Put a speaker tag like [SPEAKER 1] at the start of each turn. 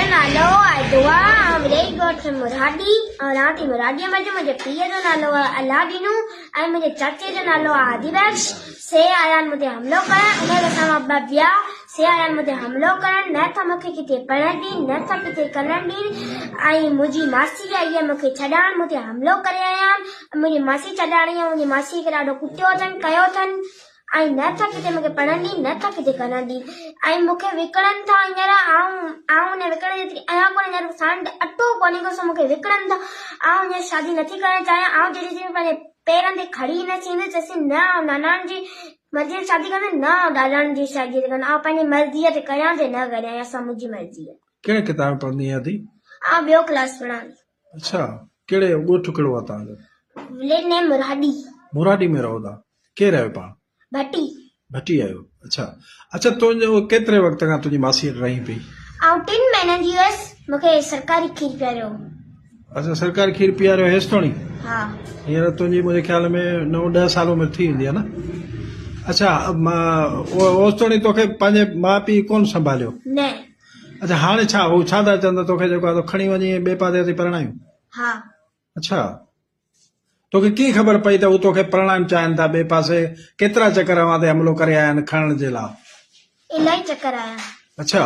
[SPEAKER 1] नालो आहे दुआ ऐं मिरई ॻोठ मुरादी ऐं राती मुरादीअ में मुंहिंजे पीउ जो नालो आहे अलादीनू ऐं मुंहिंजे चाचे जो नालो आहे आदिबख्श से आया आहिनि मुझे हमलो करण उन खां मां ॿ ॿिया से आया आहिनि मुझे हमलो करण न त मूंखे किथे पढ़ण ॾीन न त किथे करण ॾीन ऐं मुंहिंजी मासी आई आहे मूंखे छॾाइण मुझे हमलो करे आया आहिनि मुंहिंजी मासी छॾाइणी आहे मुंहिंजी मासी खे ॾाढो कुटियो अथनि कयो अथनि ऐं न त किथे मूंखे पढ़ण ॾीन न त किथे करण ॾीन ऐं मूंखे विकिणनि था हींअर आऊं हुन विकिण जेतिरी आहियां कोन हींअर सांड अटो कोन्हे को सो मूंखे विकिणनि था आऊं हींअर शादी नथी करणु चाहियां आऊं जॾहिं पंहिंजे पेरनि ते खड़ी न थींदसि चइसि न नानाण जी मर्ज़ी शादी कंदे न ॾाॾाण जी शादी कंदा आऊं पंहिंजी मर्ज़ीअ ते कयां ते न करियां असां मुंहिंजी मर्ज़ी आहे
[SPEAKER 2] कहिड़े किताब पढ़ंदी आहीं थी
[SPEAKER 1] आऊं ॿियो क्लास पढ़ां
[SPEAKER 2] अच्छा कहिड़े ॻोठ कहिड़ो आहे तव्हांजो
[SPEAKER 1] विलेज नेम मुरादी
[SPEAKER 2] मुरादी में रहो था केरु आहियो पाण
[SPEAKER 1] भट्टी
[SPEAKER 2] भट्टी आहियो अच्छा अच्छा तुंहिंजो केतिरे वक़्त खां तुंहिंजी मासी रही पई
[SPEAKER 1] आऊं 3 महीननि जी हुअसि मूंखे सरकारी खीर पियारियो
[SPEAKER 2] अच्छा सरकारी खीर पीआरियो हेसिताणी
[SPEAKER 1] हा
[SPEAKER 2] हींअर तुंहिंजी मुंहिंजे ख़्याल में 9-10 सालों में थी वेंदी आहे न अच्छा ओसिताणी तोखे पंहिंजे माउ पीउ कोन संभालियो
[SPEAKER 1] न
[SPEAKER 2] अच्छा हाणे छा हू छा था चवंदा तोखे जेको आहे खणी वञी ॿिए पासे थी परणायूं
[SPEAKER 1] हा
[SPEAKER 2] अच्छा तोखे कीअं ख़बर पई त हू तोखे परणाइण चाहिनि था ॿिए पासे केतिरा चकर अवां ते हमिलो करे आया आहिनि खणण जे लाइ
[SPEAKER 1] इलाही चक्कर आया
[SPEAKER 2] अच्छा